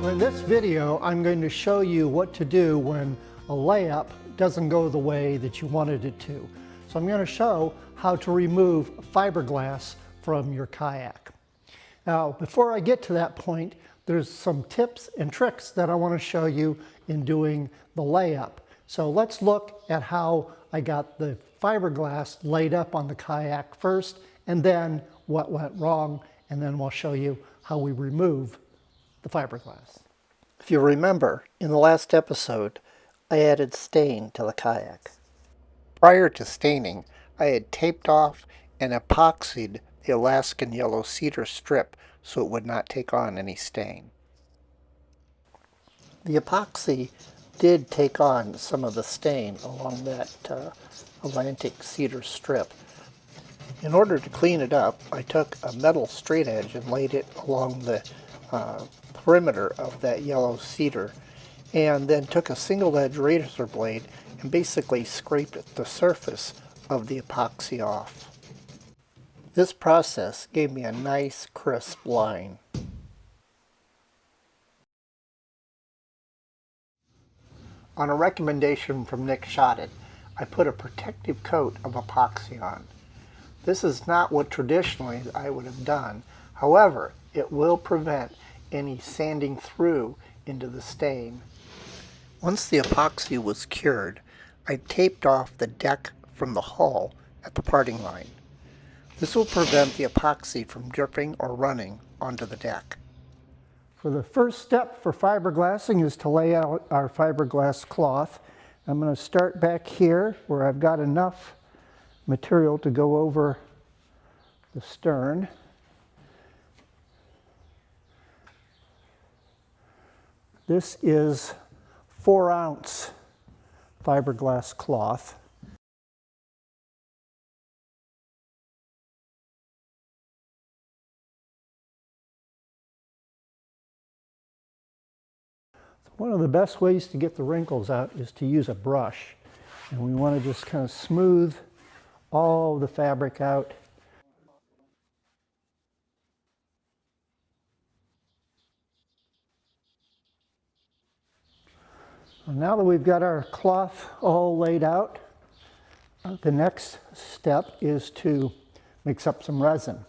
Well, in this video, I'm going to show you what to do when a layup doesn't go the way that you wanted it to. So I'm going to show how to remove fiberglass from your kayak. Now, before I get to that point, there's some tips and tricks that I want to show you in doing the layup. So let's look at how I got the fiberglass laid up on the kayak first, and then what went wrong, and then we'll show you how we remove the fiberglass. If you remember, in the last episode, I added stain to the kayak. Prior to staining, I had taped off and epoxied the Alaskan yellow cedar strip so it would not take on any stain. The epoxy did take on some of the stain along that Atlantic cedar strip. In order to clean it up, I took a metal straight edge and laid it along the perimeter of that yellow cedar, and then took a single edge razor blade and basically scraped the surface of the epoxy off. This process gave me a nice crisp line. On a recommendation from Nick Shotted, I put a protective coat of epoxy on. This is not what traditionally I would have done. However, it will prevent any sanding through into the stain. Once the epoxy was cured, I taped off the deck from the hull at the parting line. This will prevent the epoxy from dripping or running onto the deck. For the first step for fiberglassing is to lay out our fiberglass cloth. I'm going to start back here where I've got enough material to go over the stern. This is 4-ounce fiberglass cloth. One of the best ways to get the wrinkles out is to use a brush. And we want to just kind of smooth all the fabric out. And now that we've got our cloth all laid out, the next step is to mix up some resin.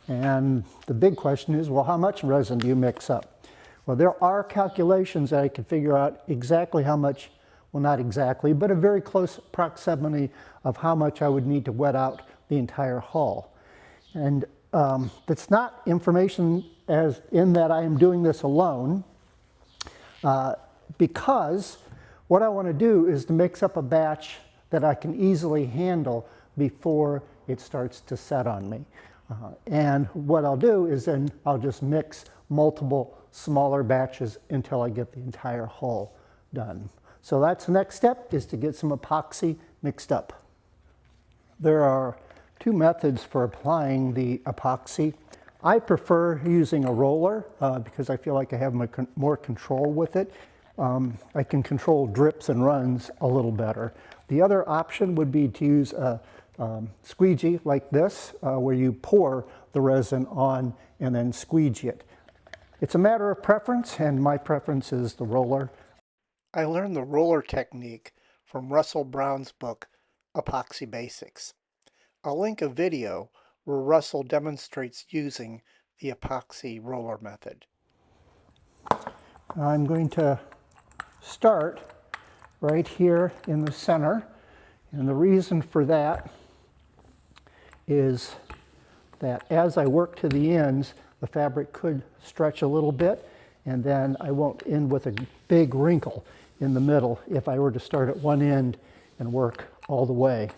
And the big question is, well, how much resin do you mix up? Well, there are calculations that I can figure out exactly how much, well, not exactly, but a very close proximity of how much I would need to wet out the entire hull. And that's not information as in that I am doing this alone, because what I want to do is to mix up a batch that I can easily handle before it starts to set on me. And what I'll do is then I'll just mix multiple smaller batches until I get the entire hull done. So that's the next step, is to get some epoxy mixed up. There are two methods for applying the epoxy. I prefer using a roller because I feel like I have more control with it. I can control drips and runs a little better. The other option would be to use a squeegee like this, where you pour the resin on and then squeegee it. It's a matter of preference, and my preference is the roller. I learned the roller technique from Russell Brown's book, Epoxy Basics. I'll link a video where Russell demonstrates using the epoxy roller method. I'm going to start right here in the center, and the reason for that is that as I work to the ends, the fabric could stretch a little bit, and then I won't end with a big wrinkle in the middle if I were to start at one end and work all the way.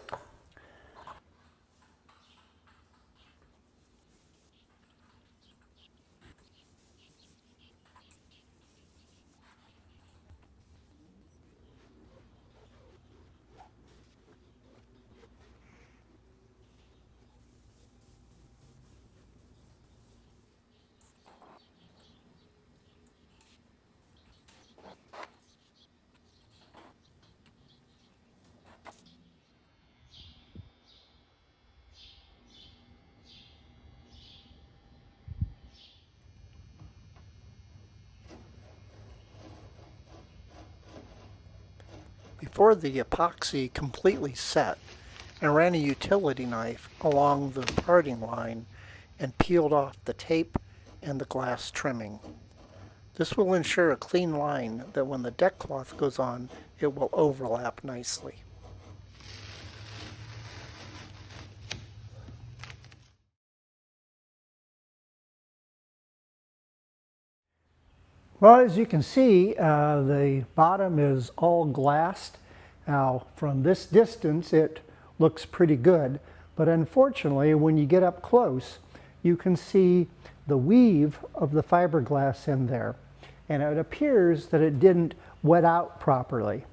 before the epoxy completely set, and ran a utility knife along the parting line and peeled off the tape and the glass trimming. This will ensure a clean line that when the deck cloth goes on, it will overlap nicely. Well, as you can see, the bottom is all glassed. Now, from this distance, it looks pretty good, but unfortunately, when you get up close, you can see the weave of the fiberglass in there, and it appears that it didn't wet out properly.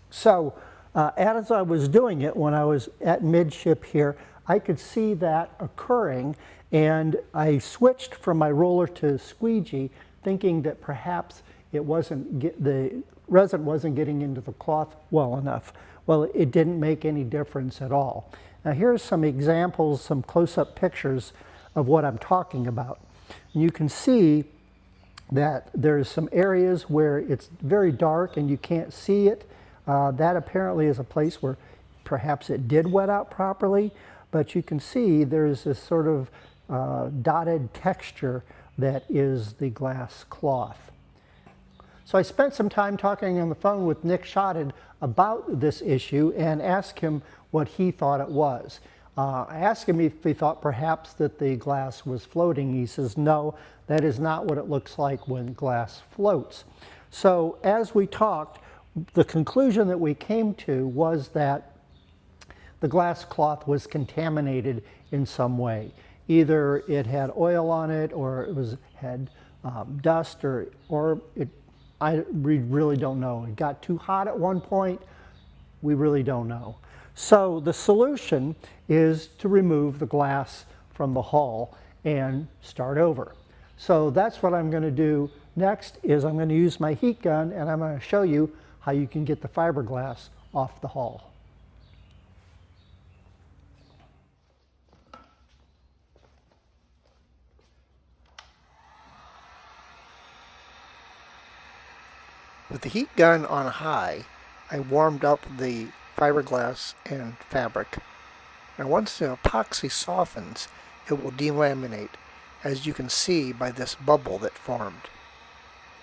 So, as I was doing it, when I was at midship here, I could see that occurring, and I switched from my roller to squeegee, thinking that perhaps it the resin wasn't getting into the cloth well enough. Well, it didn't make any difference at all. Now here's some examples, some close-up pictures of what I'm talking about. And you can see that there's some areas where it's very dark and you can't see it. That apparently is a place where perhaps it did wet out properly, but you can see there's this sort of dotted texture that is the glass cloth. So I spent some time talking on the phone with Nick Shotted about this issue and asked him what he thought it was. I asked him if he thought perhaps that the glass was floating. He says, no, that is not what it looks like when glass floats. So as we talked, the conclusion that we came to was that the glass cloth was contaminated in some way. Either it had oil on it, or it had dust, or we really don't know. It got too hot at one point. We really don't know. So the solution is to remove the glass from the hull and start over. So that's what I'm going to do next. Is I'm going to use my heat gun, and I'm going to show you how you can get the fiberglass off the hull. With the heat gun on high, I warmed up the fiberglass and fabric. Now once the epoxy softens, it will delaminate, as you can see by this bubble that formed.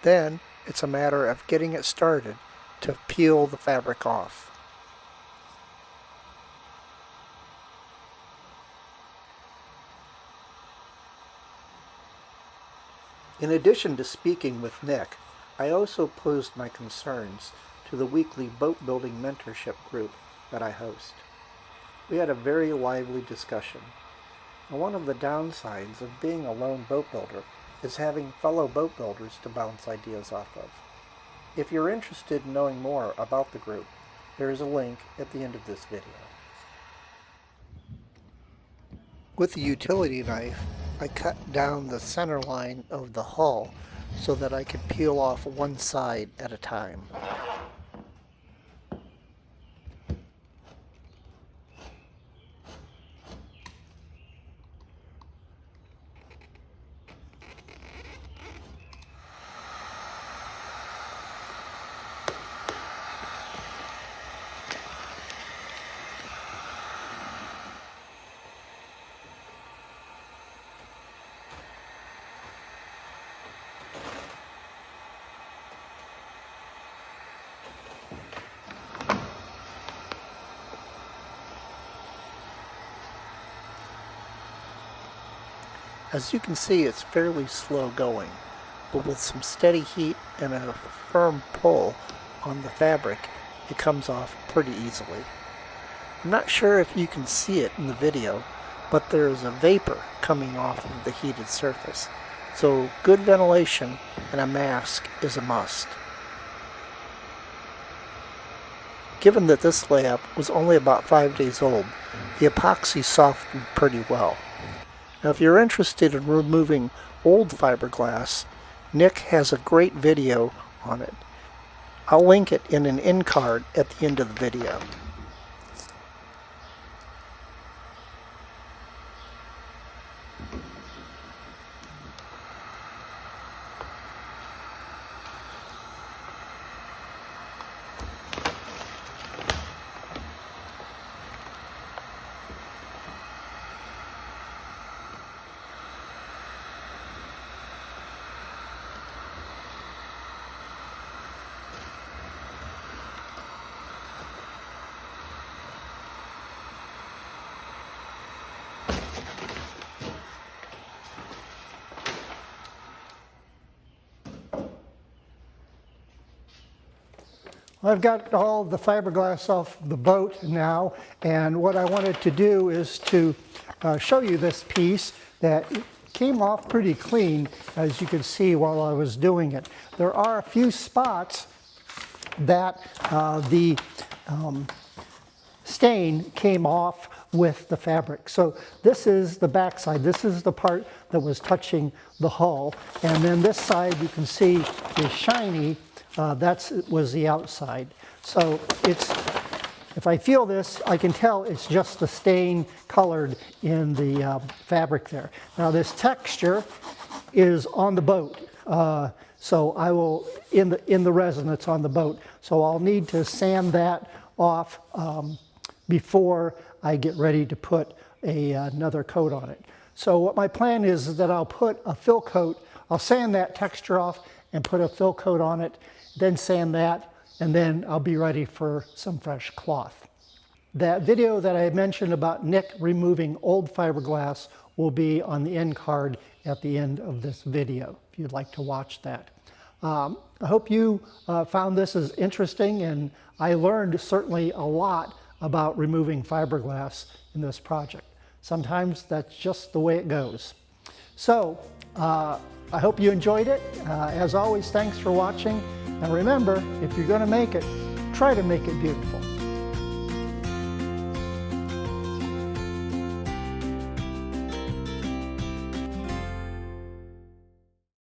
Then it's a matter of getting it started to peel the fabric off. In addition to speaking with Nick, I also posed my concerns to the weekly boat building mentorship group that I host. We had a very lively discussion. Now, one of the downsides of being a lone boat builder is having fellow boat builders to bounce ideas off of. If you're interested in knowing more about the group, there is a link at the end of this video. With the utility knife, I cut down the center line of the hull so that I could peel off one side at a time. As you can see, it's fairly slow going, but with some steady heat and a firm pull on the fabric, it comes off pretty easily. I'm not sure if you can see it in the video, but there is a vapor coming off of the heated surface, so good ventilation and a mask is a must. Given that this layup was only about 5 days old, the epoxy softened pretty well. Now if you're interested in removing old fiberglass, Nick has a great video on it. I'll link it in an end card at the end of the video. I've got all the fiberglass off the boat now, and what I wanted to do is to show you this piece that came off pretty clean, as you can see while I was doing it. There are a few spots that the stain came off with the fabric. So this is the back side. This is the part that was touching the hull, and then this side you can see is shiny. That was the outside. So it's, if I feel this, I can tell it's just the stain colored in the fabric there. Now this texture is on the boat. So I will, in the resin that's on the boat. So I'll need to sand that off before I get ready to put another coat on it. So what my plan is that I'll put a fill coat, I'll sand that texture off and put a fill coat on it, then sand that, and then I'll be ready for some fresh cloth. That video that I mentioned about Nick removing old fiberglass will be on the end card at the end of this video, if you'd like to watch that. I hope you found this as interesting, and I learned certainly a lot about removing fiberglass in this project. Sometimes that's just the way it goes. So, I hope you enjoyed it. As always, thanks for watching. And remember, if you're going to make it, try to make it beautiful.